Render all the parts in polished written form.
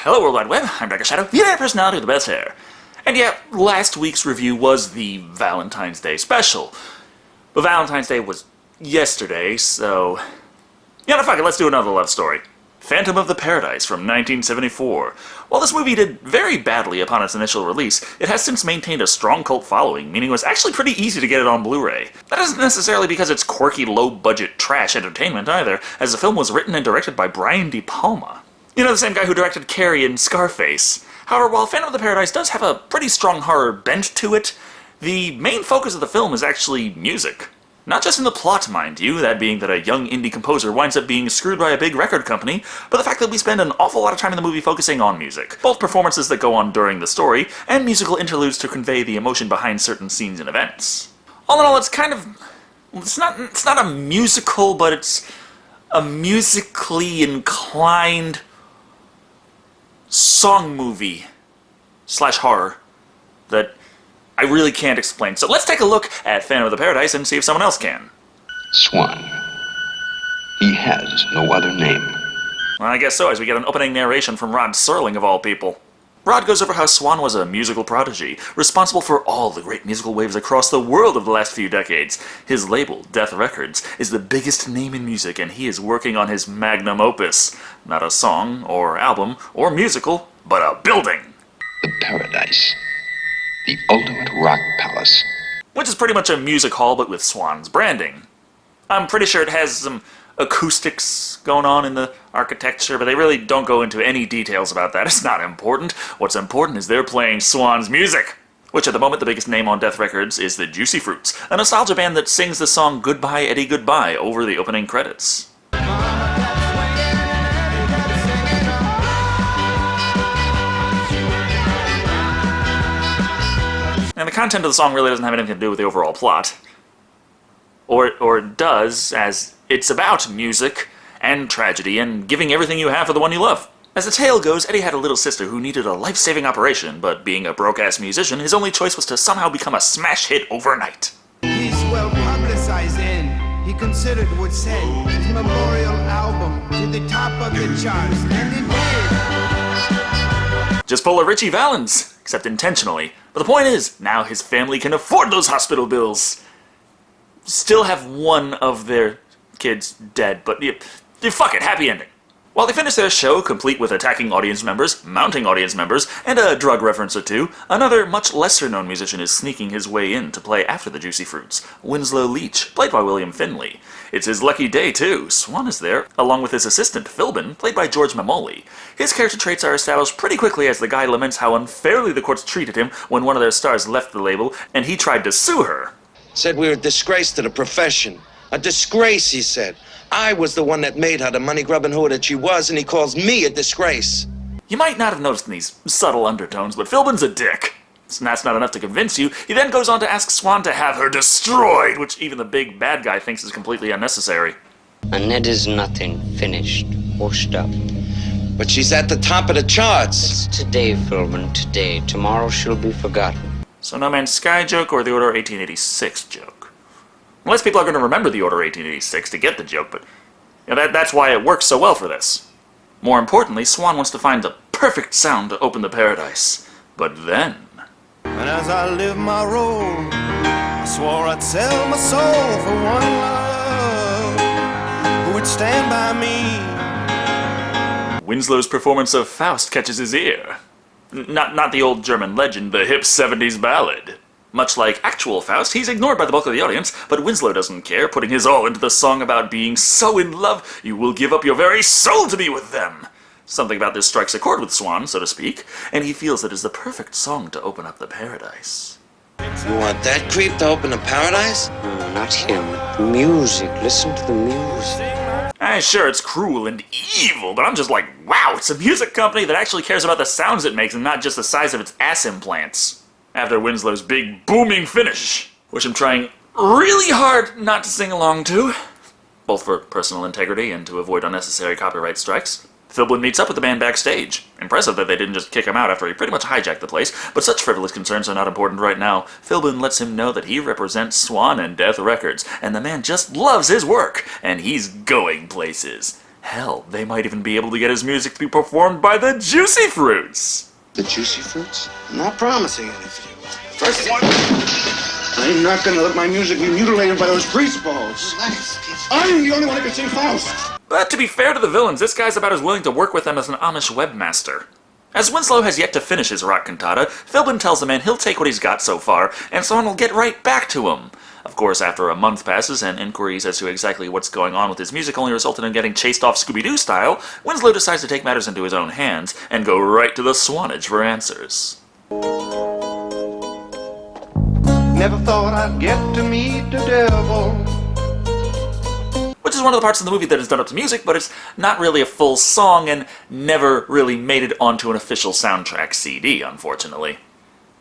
hello World Wide Web, I'm Dr. Shado, the internet personality with the best hair. And yeah, last week's review was the Valentine's Day special. But Valentine's Day was yesterday, so... yeah, no, fuck it, let's do another love story. Phantom of the Paradise from 1974. While this movie did very badly upon its initial release, it has since maintained a strong cult following, meaning it was actually pretty easy to get it on Blu-ray. That isn't necessarily because it's quirky, low-budget trash entertainment either, as the film was written and directed by Brian De Palma. You know, the same guy who directed Carrie and Scarface. However, while Phantom of the Paradise does have a pretty strong horror bent to it, the main focus of the film is actually music. Not just in the plot, mind you, that being that a young indie composer winds up being screwed by a big record company, but the fact that we spend an awful lot of time in the movie focusing on music. Both performances that go on during the story, and musical interludes to convey the emotion behind certain scenes and events. All in all, it's kind of... It's not a musical, but it's a musically inclined song movie / horror that I really can't explain. So let's take a look at Phantom of the Paradise and see if someone else can. Swan. He has no other name. Well, I guess so, as we get an opening narration from Rod Serling, of all people. Rod goes over how Swan was a musical prodigy, responsible for all the great musical waves across the world of the last few decades. His label, Death Records, is the biggest name in music, and he is working on his magnum opus. Not a song, or album, or musical, but a building. The Paradise. The ultimate rock palace. Which is pretty much a music hall, but with Swan's branding. I'm pretty sure it has some acoustics going on in the architecture, but they really don't go into any details about that. It's not important. What's important is they're playing Swan's music. Which at the moment the biggest name on Death Records is the Juicy Fruits, a nostalgia band that sings the song Goodbye Eddie Goodbye over the opening credits. And the content of the song really doesn't have anything to do with the overall plot. Or it does, as it's about music and tragedy and giving everything you have for the one you love. As the tale goes, Eddie had a little sister who needed a life-saving operation, but being a broke-ass musician, his only choice was to somehow become a smash hit overnight. He's well publicized and he considered would send his memorial album to the top of the charts, and it did. Just pull a Richie Valens, except intentionally. But the point is, now his family can afford those hospital bills. Still have one of their kids dead, but fuck it, happy ending. While they finish their show, complete with attacking audience members, mounting audience members, and a drug reference or two, another much lesser-known musician is sneaking his way in to play after the Juicy Fruits, Winslow Leach, played by William Finley. It's his lucky day, too. Swan is there, along with his assistant, Philbin, played by George Mamoli. His character traits are established pretty quickly as the guy laments how unfairly the courts treated him when one of their stars left the label, and he tried to sue her. Said we were a disgrace to the profession. A disgrace, he said. I was the one that made her the money-grubbing whore that she was, and he calls me a disgrace. You might not have noticed these subtle undertones, but Philbin's a dick. And that's not enough to convince you. He then goes on to ask Swan to have her destroyed, which even the big bad guy thinks is completely unnecessary. Annette is nothing, finished, washed up. But she's at the top of the charts. It's today, Philbin, today. Tomorrow she'll be forgotten. So No Man's Sky joke or the Order 1886 joke? Unless people are going to remember the Order 1886 to get the joke, but that's why it works so well for this. More importantly, Swan wants to find the perfect sound to open the paradise. But then... And as I lived my role, I swore I'd sell my soul for one love who would stand by me. Winslow's performance of Faust catches his ear. Not the old German legend, the hip 70s ballad. Much like actual Faust, he's ignored by the bulk of the audience, but Winslow doesn't care, putting his all into the song about being so in love you will give up your very soul to be with them. Something about this strikes a chord with Swan, so to speak, and he feels it is the perfect song to open up the paradise. You want that creep to open the paradise? No, not him. The music. Listen to the music. Sure, it's cruel and evil, but I'm just like, wow, it's a music company that actually cares about the sounds it makes and not just the size of its ass implants. After Winslow's big booming finish, which I'm trying really hard not to sing along to, both for personal integrity and to avoid unnecessary copyright strikes, Philbin meets up with the band backstage. Impressive that they didn't just kick him out after he pretty much hijacked the place, but such frivolous concerns are not important right now. Philbin lets him know that he represents Swan and Death Records, and the man just loves his work, and he's going places. Hell, they might even be able to get his music to be performed by the Juicy Fruits! The Juicy Fruits? I'm not promising anything. First one. I'm not gonna let my music be mutilated by those greaseballs. I'm the only one who can sing Faust. But to be fair to the villains, this guy's about as willing to work with them as an Amish webmaster. As Winslow has yet to finish his rock cantata, Philbin tells the man he'll take what he's got so far, and Swan will get right back to him. Of course, after a month passes and inquiries as to exactly what's going on with his music only resulted in getting chased off Scooby-Doo style, Winslow decides to take matters into his own hands and go right to the Swanage for answers. Never thought I'd get to meet the devil. Which is one of the parts of the movie that is done up to music, but it's not really a full song and never really made it onto an official soundtrack CD, unfortunately.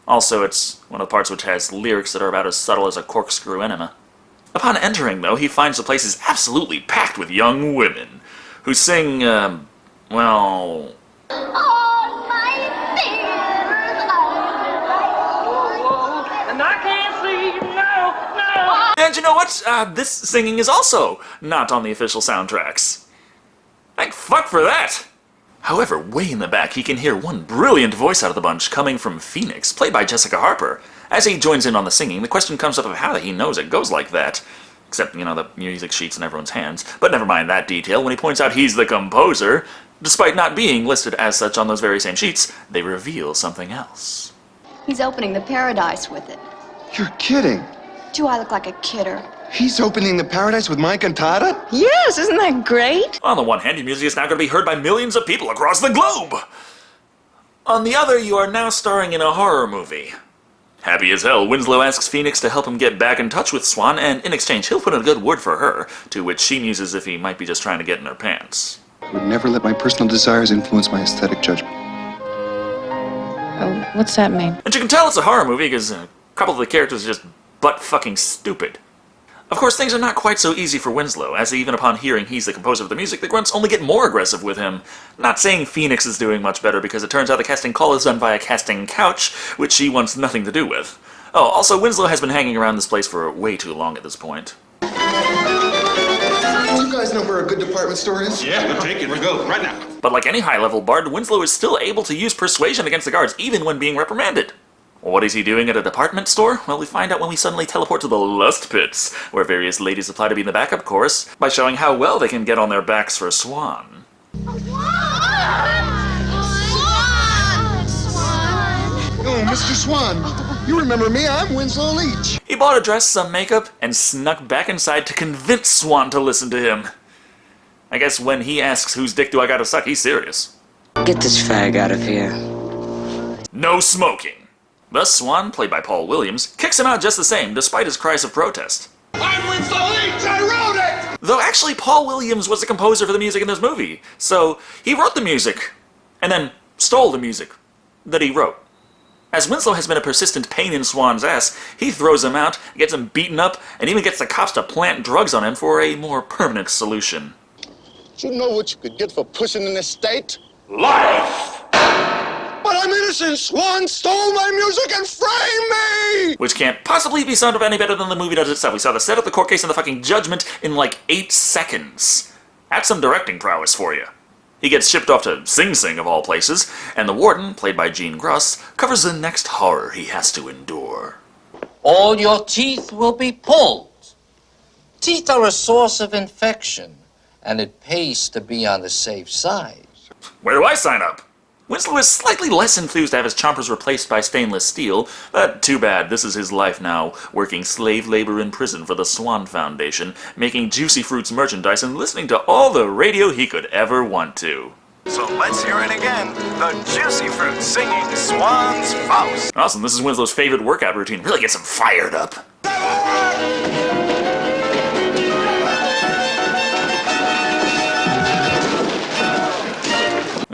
Also, it's one of the parts which has lyrics that are about as subtle as a corkscrew enema. Upon entering, though, he finds the place is absolutely packed with young women, who sing, well... All my fears and I can't sleep, no. And you know what? This singing is also not on the official soundtracks. Thank fuck for that! However, way in the back, he can hear one brilliant voice out of the bunch coming from Phoenix, played by Jessica Harper. As he joins in on the singing, the question comes up of how he knows it goes like that. Except, you know, the music sheet's in everyone's hands. But never mind that detail, when he points out he's the composer, despite not being listed as such on those very same sheets, they reveal something else. He's opening the Paradise with it. You're kidding. Do I look like a kidder? He's opening the Paradise with my cantata? Yes, isn't that great? On the one hand, your music is now going to be heard by millions of people across the globe! On the other, you are now starring in a horror movie. Happy as hell, Winslow asks Phoenix to help him get back in touch with Swan, and in exchange he'll put in a good word for her, to which she muses if he might be just trying to get in her pants. I would never let my personal desires influence my aesthetic judgment. Oh, what's that mean? And you can tell it's a horror movie because a couple of the characters are just butt-fucking stupid. Of course, things are not quite so easy for Winslow, as even upon hearing he's the composer of the music, the grunts only get more aggressive with him. Not saying Phoenix is doing much better, because it turns out the casting call is done via casting couch, which she wants nothing to do with. Oh, also, Winslow has been hanging around this place for way too long at this point. Do you guys know where a good department store is? Yeah, we'll take it. We'll go right now. But like any high-level bard, Winslow is still able to use persuasion against the guards, even when being reprimanded. What is he doing at a department store? Well, we find out when we suddenly teleport to the Lust Pits, where various ladies apply to be in the backup chorus, by showing how well they can get on their backs for Swan. Oh, Mr. Swan, you remember me, I'm Winslow Leach. He bought a dress, some makeup, and snuck back inside to convince Swan to listen to him. I guess when he asks whose dick do I gotta suck, he's serious. Get this fag out of here. No smoking. Thus, Swan, played by Paul Williams, kicks him out just the same, despite his cries of protest. I'm Winslow Leach! I wrote it! Though actually, Paul Williams was the composer for the music in this movie, so he wrote the music, and then stole the music that he wrote. As Winslow has been a persistent pain in Swan's ass, he throws him out, gets him beaten up, and even gets the cops to plant drugs on him for a more permanent solution. Do you know what you could get for pushing in this state? Life! But I'm innocent! Swan stole my music and framed me! Which can't possibly be summed up any better than the movie does itself. We saw the setup, the court case, and the fucking judgment in like 8 seconds. That's some directing prowess for you. He gets shipped off to Sing Sing, of all places, and the warden, played by Gene Gruss, covers the next horror he has to endure. All your teeth will be pulled. Teeth are a source of infection, and it pays to be on the safe side. Where do I sign up? Winslow is slightly less enthused to have his chompers replaced by stainless steel, but too bad, this is his life now, working slave labor in prison for the Swan Foundation, making Juicy Fruits merchandise and listening to all the radio he could ever want to. So let's hear it again, the Juicy Fruits singing Swan's Faust. Awesome, this is Winslow's favorite workout routine, really gets him fired up.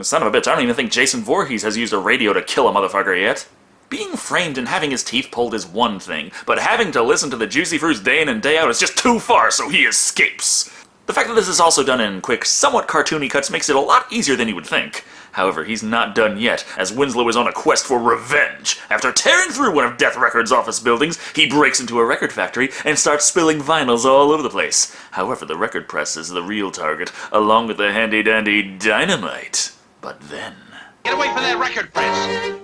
Son of a bitch, I don't even think Jason Voorhees has used a radio to kill a motherfucker yet. Being framed and having his teeth pulled is one thing, but having to listen to the Juicy Fruits day in and day out is just too far, so he escapes. The fact that this is also done in quick, somewhat cartoony cuts makes it a lot easier than you would think. However, he's not done yet, as Winslow is on a quest for revenge. After tearing through one of Death Record's office buildings, he breaks into a record factory and starts spilling vinyls all over the place. However, the record press is the real target, along with the handy-dandy dynamite. But then... Get away from that record press!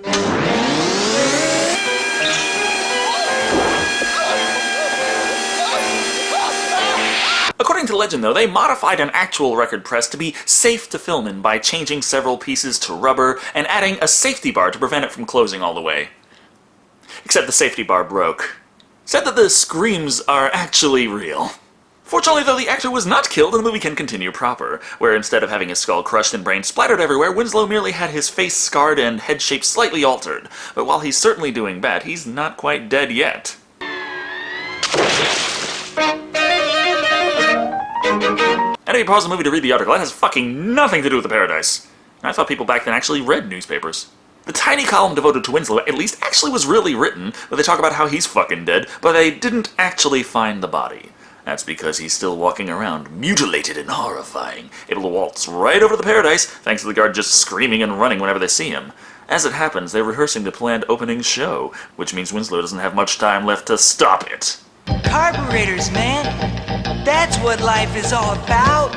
According to legend, though, they modified an actual record press to be safe to film in by changing several pieces to rubber and adding a safety bar to prevent it from closing all the way. Except the safety bar broke. Said that the screams are actually real. Fortunately, though, the actor was not killed and the movie can continue proper, where instead of having his skull crushed and brains splattered everywhere, Winslow merely had his face scarred and head shape slightly altered. But while he's certainly doing bad, he's not quite dead yet. And if you pause the movie to read the article, that has fucking nothing to do with the Paradise. I thought people back then actually read newspapers. The tiny column devoted to Winslow at least actually was really written, where they talk about how he's fucking dead, but they didn't actually find the body. That's because he's still walking around, mutilated and horrifying, able to waltz right over to the Paradise, thanks to the guard just screaming and running whenever they see him. As it happens, they're rehearsing the planned opening show, which means Winslow doesn't have much time left to stop it. Carburetors, man. That's what life is all about.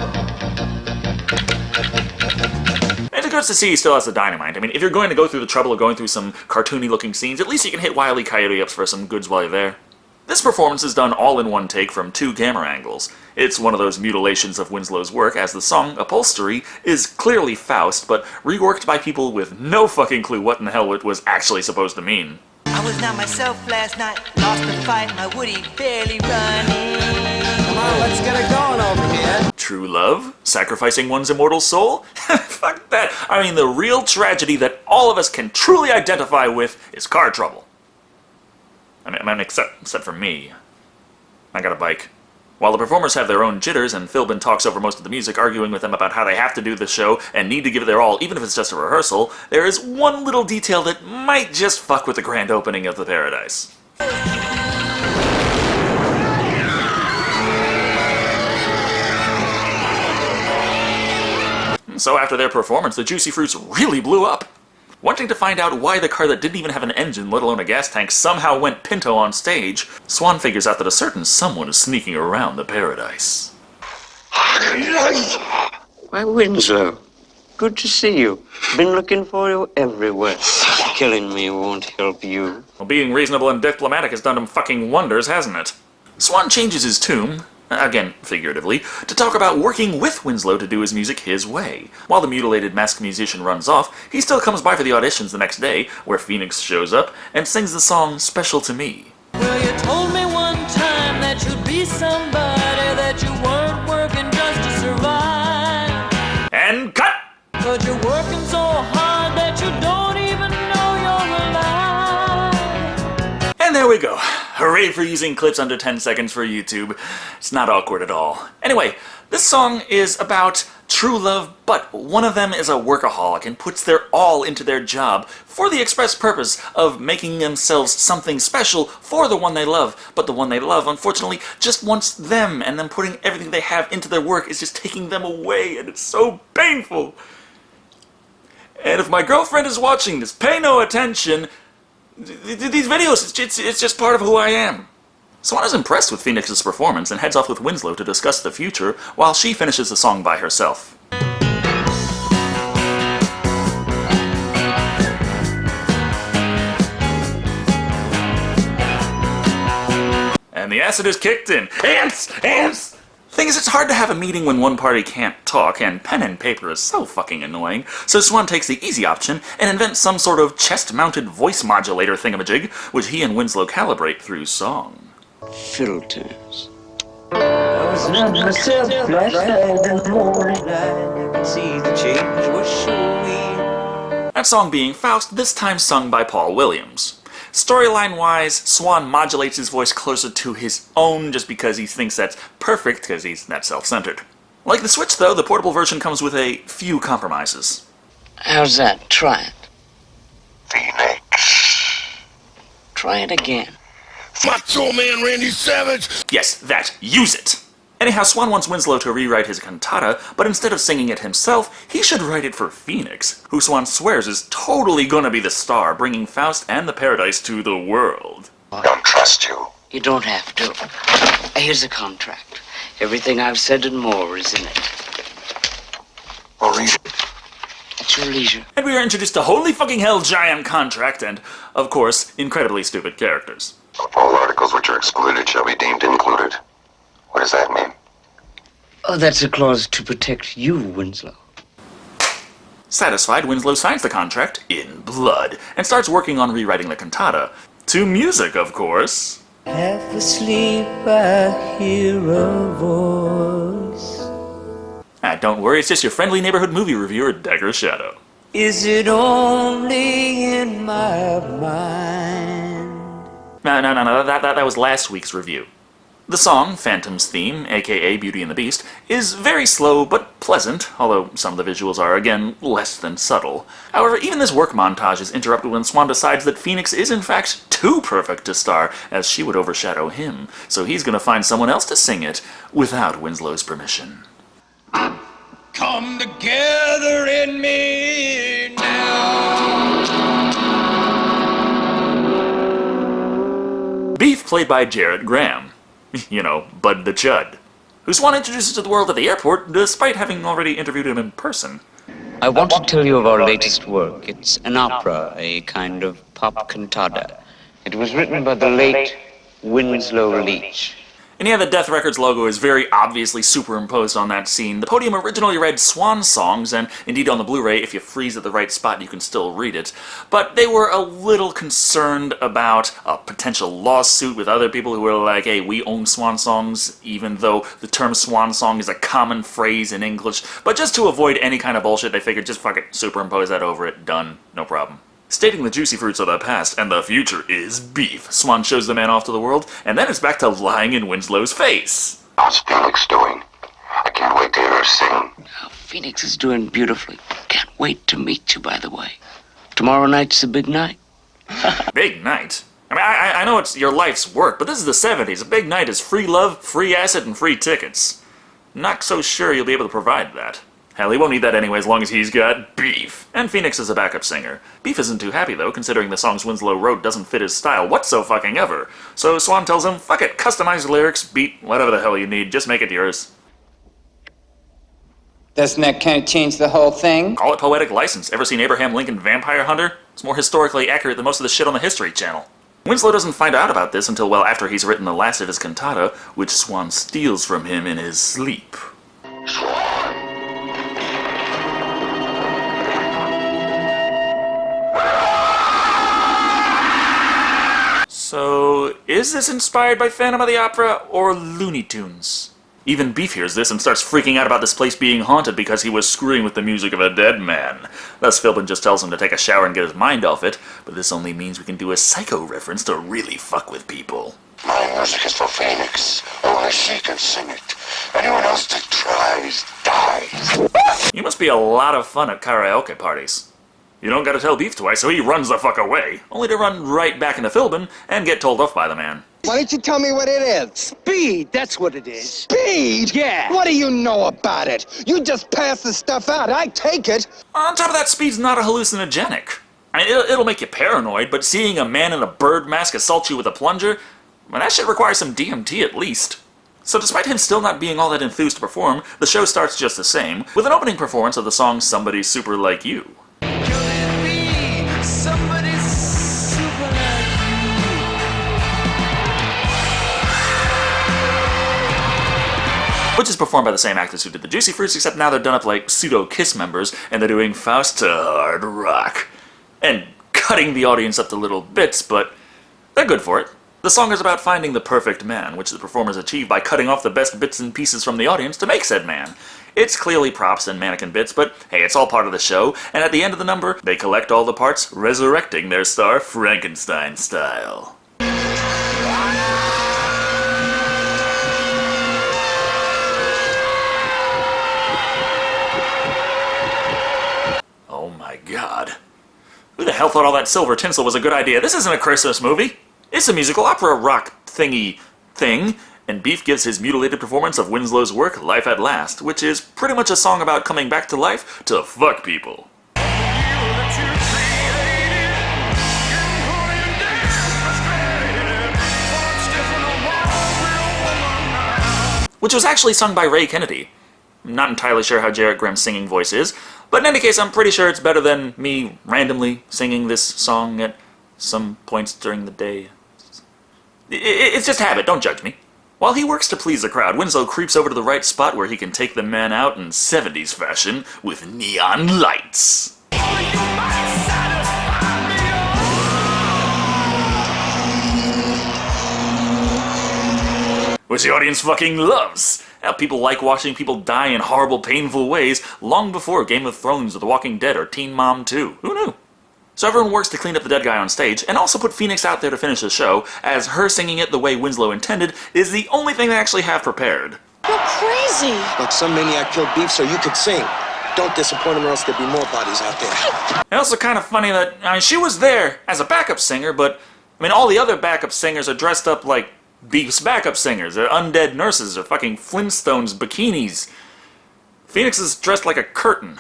And it's good to see he still has the dynamite. I mean, if you're going to go through the trouble of going through some cartoony-looking scenes, at least you can hit Wile E. Coyote up for some goods while you're there. This performance is done all in one take from 2 camera angles. It's one of those mutilations of Winslow's work, as the song, Upholstery, is clearly Faust, but reworked by people with no fucking clue what in the hell it was actually supposed to mean. I was not myself last night, lost the fight, my Woody barely running. Come on, let's get it going over here. True love? Sacrificing one's immortal soul? Fuck that. I mean, the real tragedy that all of us can truly identify with is car trouble. I mean, except for me. I got a bike. While the performers have their own jitters and Philbin talks over most of the music, arguing with them about how they have to do the show and need to give it their all, even if it's just a rehearsal, there is one little detail that might just fuck with the grand opening of the Paradise. So after their performance, the Juicy Fruits really blew up. Wanting to find out why the car that didn't even have an engine, let alone a gas tank, somehow went pinto on stage, Swan figures out that a certain someone is sneaking around the Paradise. Why, Winslow, good to see you. Been looking for you everywhere. Killing me won't help you. Well, being reasonable and diplomatic has done him fucking wonders, hasn't it? Swan changes his tune, again, figuratively, to talk about working with Winslow to do his music his way. While the mutilated masked musician runs off, he still comes by for the auditions the next day, where Phoenix shows up and sings the song Special to Me. Well, you told me one time that you'd be somebody, that you weren't working just to survive. And cut! But you're working so hard that you don't even know you're alive. And there we go. Hooray for using clips under 10 seconds for YouTube. It's not awkward at all. Anyway, this song is about true love, but one of them is a workaholic and puts their all into their job for the express purpose of making themselves something special for the one they love. But the one they love, unfortunately, just wants them, and them putting everything they have into their work is just taking them away, and it's so painful. And if my girlfriend is watching this, pay no attention. These videos, it's just part of who I am. Swan is impressed with Phoenix's performance and heads off with Winslow to discuss the future while she finishes the song by herself. And the acid is kicked in. Ants! Ants! Thing is, it's hard to have a meeting when one party can't talk, and pen and paper is so fucking annoying, so Swan takes the easy option and invents some sort of chest-mounted voice modulator thingamajig, which he and Winslow calibrate through song. Filters. I was not myself last night in the morning light. You can see the change was showing. That song being Faust, this time sung by Paul Williams. Storyline-wise, Swan modulates his voice closer to his own just because he thinks that's perfect, because he's that self-centered. Like the Switch, though, the portable version comes with a few compromises. How's that? Try it. Phoenix. Try it again. Macho Man Randy Savage. Yes, that. Use it! Anyhow, Swan wants Winslow to rewrite his cantata, but instead of singing it himself, he should write it for Phoenix, who Swan swears is totally gonna be the star, bringing Faust and the Paradise to the world. I don't trust you. You don't have to. Here's a contract. Everything I've said and more is in it. I'll read it. At your leisure. And we are introduced to holy fucking hell giant contract and, of course, incredibly stupid characters. All articles which are excluded shall be deemed included. What does that mean? Oh, that's a clause to protect you, Winslow. Satisfied, Winslow signs the contract in blood and starts working on rewriting the cantata. To music, of course. Half asleep, I hear a voice. Don't worry, it's just your friendly neighborhood movie reviewer, Dagger Shado. Is it only in my mind? No, that was last week's review. The song, Phantom's Theme, aka Beauty and the Beast, is very slow but pleasant, although some of the visuals are, again, less than subtle. However, even this work montage is interrupted when Swan decides that Phoenix is in fact too perfect to star, as she would overshadow him, so he's gonna find someone else to sing it, without Winslow's permission. Come together in me now. Beef, played by Jarrett Graham. You know, Bud the Chud, who Swan introduces to the world at the airport, despite having already interviewed him in person. I want to tell you of our latest work. It's an opera, a kind of pop cantata. It was written by the late Winslow Leach. And yeah, the Death Records logo is very obviously superimposed on that scene. The podium originally read Swan songs, and indeed on the Blu-ray, if you freeze at the right spot, you can still read it. But they were a little concerned about a potential lawsuit with other people who were like, hey, we own Swan songs, even though the term Swan song is a common phrase in English. But just to avoid any kind of bullshit, they figured just fuck it, superimpose that over it, done, no problem. Stating the juicy fruits of the past and the future is beef, Swan shows the man off to the world, and then it's back to lying in Winslow's face. How's Phoenix doing? I can't wait to hear her sing. Oh, Phoenix is doing beautifully. Can't wait to meet you, by the way. Tomorrow night's the big night. Big night? I mean, I know it's your life's work, but this is the 70s. A big night is free love, free acid, and free tickets. Not so sure you'll be able to provide that. Hell, he won't need that anyway as long as he's got Beef. And Phoenix is a backup singer. Beef isn't too happy though, considering the songs Winslow wrote doesn't fit his style whatso-fucking-ever. So Swan tells him, fuck it, customize the lyrics, beat, whatever the hell you need, just make it yours. Doesn't that kind of change the whole thing? Call it poetic license. Ever seen Abraham Lincoln Vampire Hunter? It's more historically accurate than most of the shit on the History Channel. Winslow doesn't find out about this until well after he's written the last of his cantata, which Swan steals from him in his sleep. So, is this inspired by Phantom of the Opera or Looney Tunes? Even Beef hears this and starts freaking out about this place being haunted because he was screwing with the music of a dead man. Thus, Philbin just tells him to take a shower and get his mind off it, but this only means we can do a Psycho reference to really fuck with people. My music is for Phoenix. Only she can sing it. Anyone else that tries, dies. You must be a lot of fun at karaoke parties. You don't gotta tell Beef twice, so he runs the fuck away, only to run right back into Philbin and get told off by the man. Why don't you tell me what it is? Speed, that's what it is. Speed? Yeah. What do you know about it? You just pass the stuff out. I take it. On top of that, speed's not a hallucinogenic. I mean, it'll make you paranoid, but seeing a man in a bird mask assault you with a plunger, well, that shit requires some DMT at least. So despite him still not being all that enthused to perform, the show starts just the same, with an opening performance of the song Somebody Super Like You. Which is performed by the same actors who did the Juicy Fruits, except now they're done up like pseudo-Kiss members, and they're doing Faust to hard rock. And cutting the audience up to little bits, but they're good for it. The song is about finding the perfect man, which the performers achieve by cutting off the best bits and pieces from the audience to make said man. It's clearly props and mannequin bits, but hey, it's all part of the show, and at the end of the number, they collect all the parts, resurrecting their star Frankenstein style. Oh my god. Who the hell thought all that silver tinsel was a good idea? This isn't a Christmas movie. It's a musical opera rock thingy thing, And Beef gives his mutilated performance of Winslow's work Life at Last, which is pretty much a song about coming back to life to fuck people. Which was actually sung by Ray Kennedy. I'm not entirely sure how Jarrett Graham's singing voice is, but in any case, I'm pretty sure it's better than me randomly singing this song at some points during the day. It's just habit, don't judge me. While he works to please the crowd, Winslow creeps over to the right spot where he can take the man out in 70s fashion with neon lights. Which the audience fucking loves. Now, people like watching people die in horrible, painful ways long before Game of Thrones or The Walking Dead or Teen Mom 2. Who knew? So everyone works to clean up the dead guy on stage, and also put Phoenix out there to finish the show, as her singing it the way Winslow intended is the only thing they actually have prepared. You're crazy. Look, some maniac killed Beef so you could sing. Don't disappoint him or else there'll be more bodies out there. And also kind of funny that, I mean, she was there as a backup singer, but, I mean, all the other backup singers are dressed up like Beef's backup singers. They're undead nurses, or fucking Flintstones bikinis. Phoenix is dressed like a curtain.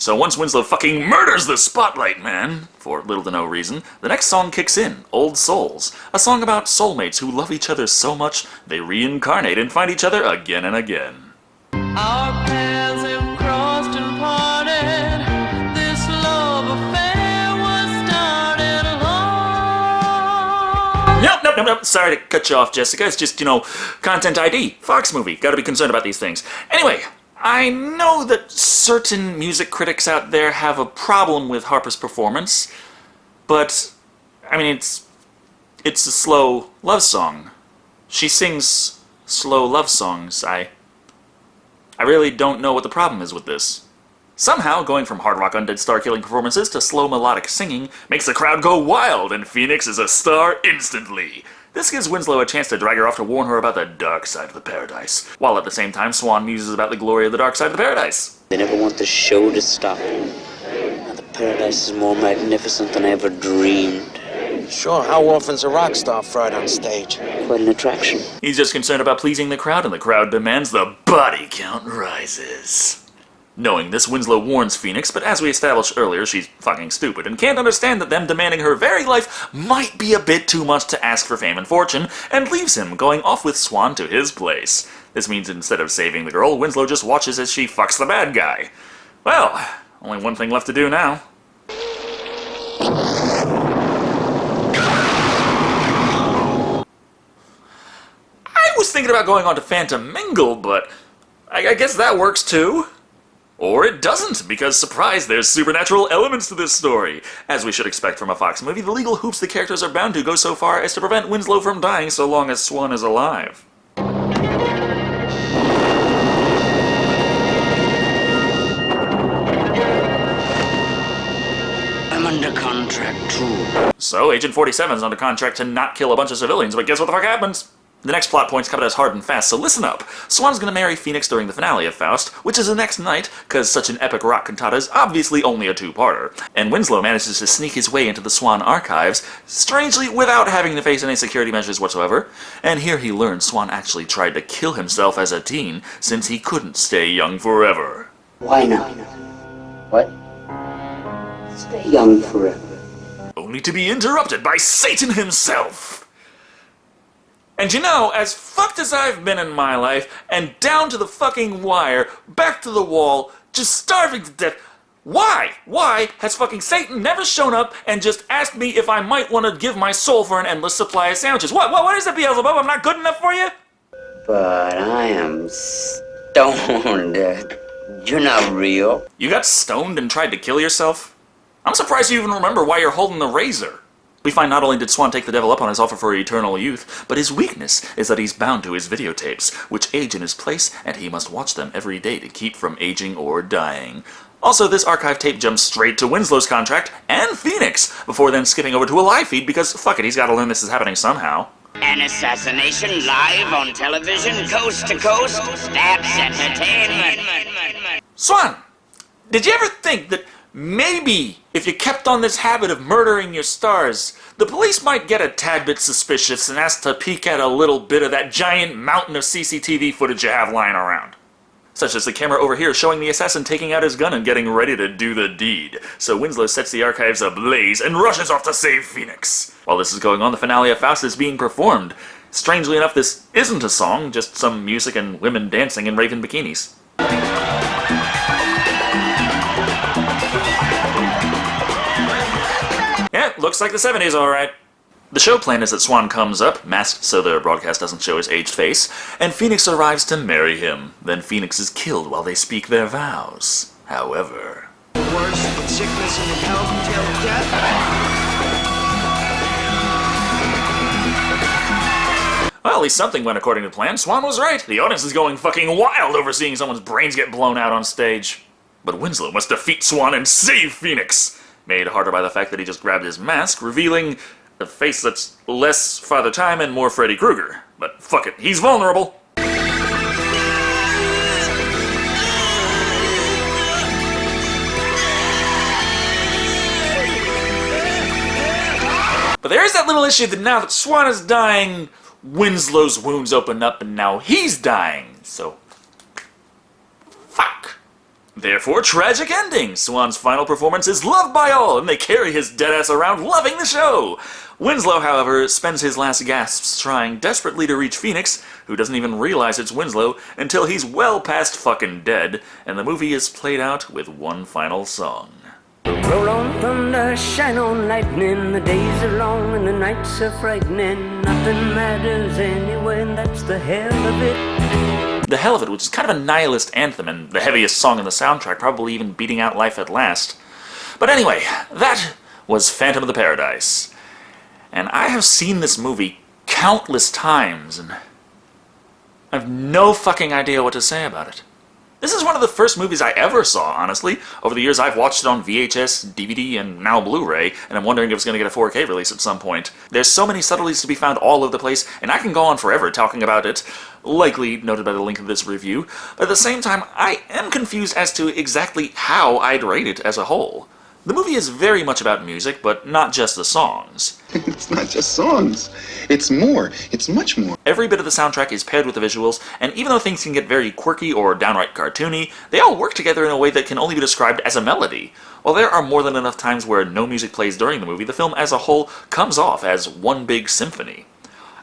So once Winslow fucking murders the Spotlight Man, for little to no reason, the next song kicks in, Old Souls, a song about soulmates who love each other so much they reincarnate and find each other again and again. Our paths have crossed and parted. This love affair was started long. Nope. Sorry to cut you off, Jessica. It's just, content ID. Fox movie. Gotta be concerned about these things. Anyway, I know that certain music critics out there have a problem with Harper's performance, but, I mean, it's a slow love song. She sings slow love songs. I really don't know what the problem is with this. Somehow, going from hard rock undead star-killing performances to slow melodic singing makes the crowd go wild, and Phoenix is a star instantly. This gives Winslow a chance to drag her off to warn her about the dark side of the paradise, while at the same time Swan muses about the glory of the dark side of the paradise. They never want the show to stop. Now the paradise is more magnificent than I ever dreamed. Sure, how often's a rock star fried on stage? Quite an attraction. He's just concerned about pleasing the crowd, and the crowd demands the body count rises. Knowing this, Winslow warns Phoenix, but as we established earlier, she's fucking stupid and can't understand that them demanding her very life might be a bit too much to ask for fame and fortune, and leaves him going off with Swan to his place. This means instead of saving the girl, Winslow just watches as she fucks the bad guy. Well, only one thing left to do now. I was thinking about going on to Phantom Mingle, but I guess that works too. Or it doesn't, because, surprise, there's supernatural elements to this story. As we should expect from a Fox movie, the legal hoops the characters are bound to go so far as to prevent Winslow from dying so long as Swan is alive. I'm under contract too. So, Agent 47's under contract to not kill a bunch of civilians, but guess what the fuck happens? The next plot point's coming at us hard and fast, so listen up. Swan's gonna marry Phoenix during the finale of Faust, which is the next night, cause such an epic rock cantata is obviously only a two-parter. And Winslow manages to sneak his way into the Swan archives, strangely without having to face any security measures whatsoever. And here he learns Swan actually tried to kill himself as a teen, since he couldn't stay young forever. Why not? What? Stay young forever. Only to be interrupted by Satan himself. And as fucked as I've been in my life, and down to the fucking wire, back to the wall, just starving to death, why has fucking Satan never shown up and just asked me if I might want to give my soul for an endless supply of sandwiches? What is it, Beelzebub? I'm not good enough for you? But I am stoned. You're not real. You got stoned and tried to kill yourself? I'm surprised you even remember why you're holding the razor. We find not only did Swan take the devil up on his offer for eternal youth, but his weakness is that he's bound to his videotapes, which age in his place, and he must watch them every day to keep from aging or dying. Also, this archive tape jumps straight to Winslow's contract and Phoenix, before then skipping over to a live feed because, fuck it, he's gotta learn this is happening somehow. An assassination live on television, coast to coast, Stabs Entertainment. Swan, did you ever think that maybe if you kept on this habit of murdering your stars, the police might get a tad bit suspicious and ask to peek at a little bit of that giant mountain of CCTV footage you have lying around. Such as the camera over here showing the assassin taking out his gun and getting ready to do the deed. So Winslow sets the archives ablaze and rushes off to save Phoenix. While this is going on, the finale of Faust is being performed. Strangely enough, this isn't a song, just some music and women dancing in raven bikinis. Yeah, looks like the 70s alright. The show plan is that Swan comes up, masked so the broadcast doesn't show his aged face, and Phoenix arrives to marry him. Then Phoenix is killed while they speak their vows. However... Worse than sickness and health till death. Well, at least something went according to plan. Swan was right. The audience is going fucking wild over seeing someone's brains get blown out on stage. But Winslow must defeat Swan and save Phoenix! Made harder by the fact that he just grabbed his mask, revealing a face that's less Father Time and more Freddy Krueger. But fuck it, he's vulnerable. But there is that little issue that now that Swan is dying, Winslow's wounds open up and now he's dying. So, fuck. Therefore, tragic ending. Swan's final performance is loved by all, and they carry his dead ass around loving the show. Winslow, however, spends his last gasps trying desperately to reach Phoenix, who doesn't even realize it's Winslow, until he's well past fucking dead, and the movie is played out with one final song. Roll on thunder, shine on lightning. The days are long and the nights are frightening. Nothing matters anyway, and that's the hell of it. The Hell of It, which is kind of a nihilist anthem and the heaviest song in the soundtrack, probably even beating out Life at Last. But anyway, that was Phantom of the Paradise. And I have seen this movie countless times, and I have no fucking idea what to say about it. This is one of the first movies I ever saw, honestly. Over the years, I've watched it on VHS, DVD, and now Blu-ray, and I'm wondering if it's going to get a 4K release at some point. There's so many subtleties to be found all over the place, and I can go on forever talking about it, likely noted by the link of this review, but at the same time, I am confused as to exactly how I'd rate it as a whole. The movie is very much about music, but not just the songs. It's not just songs. It's more. It's much more. Every bit of the soundtrack is paired with the visuals, and even though things can get very quirky or downright cartoony, they all work together in a way that can only be described as a melody. While there are more than enough times where no music plays during the movie, the film as a whole comes off as one big symphony.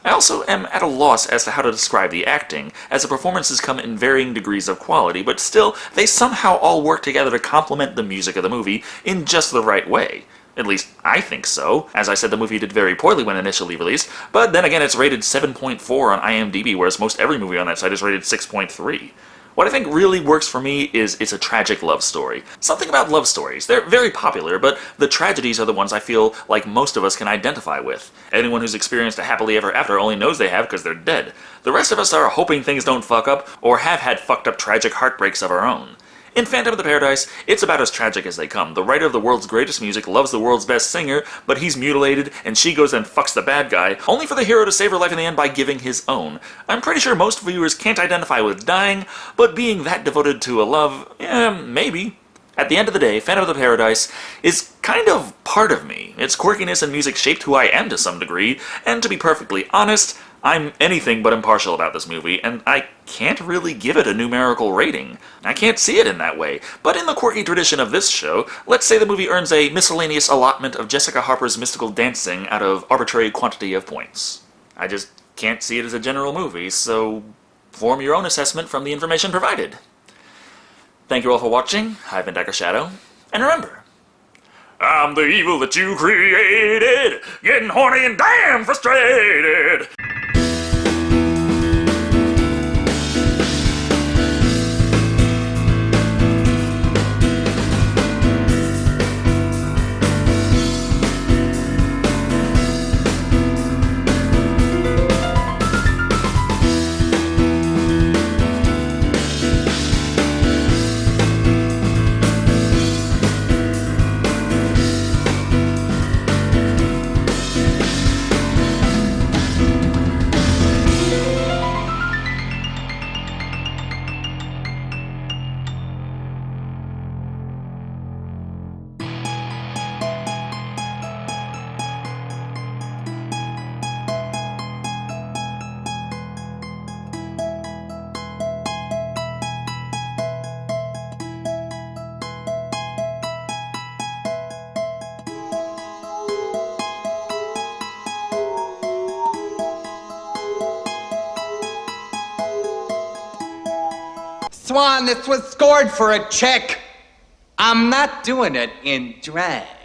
I also am at a loss as to how to describe the acting, as the performances come in varying degrees of quality, but still, they somehow all work together to complement the music of the movie in just the right way. At least, I think so. As I said, the movie did very poorly when initially released, but then again, it's rated 7.4 on IMDb, whereas most every movie on that site is rated 6.3. What I think really works for me is it's a tragic love story. Something about love stories. They're very popular, but the tragedies are the ones I feel like most of us can identify with. Anyone who's experienced a happily ever after only knows they have because they're dead. The rest of us are hoping things don't fuck up, or have had fucked up tragic heartbreaks of our own. In Phantom of the Paradise, it's about as tragic as they come. The writer of the world's greatest music loves the world's best singer, but he's mutilated, and she goes and fucks the bad guy, only for the hero to save her life in the end by giving his own. I'm pretty sure most viewers can't identify with dying, but being that devoted to a love, maybe. At the end of the day, Phantom of the Paradise is kind of part of me. Its quirkiness and music shaped who I am to some degree, and to be perfectly honest, I'm anything but impartial about this movie, and I can't really give it a numerical rating. I can't see it in that way, but in the quirky tradition of this show, let's say the movie earns a miscellaneous allotment of Jessica Harper's mystical dancing out of arbitrary quantity of points. I just can't see it as a general movie, so form your own assessment from the information provided. Thank you all for watching. I've been Dr. Shado, and remember, I'm the evil that you created, getting horny and damn frustrated! Swan, this was scored for a chick. I'm not doing it in drag.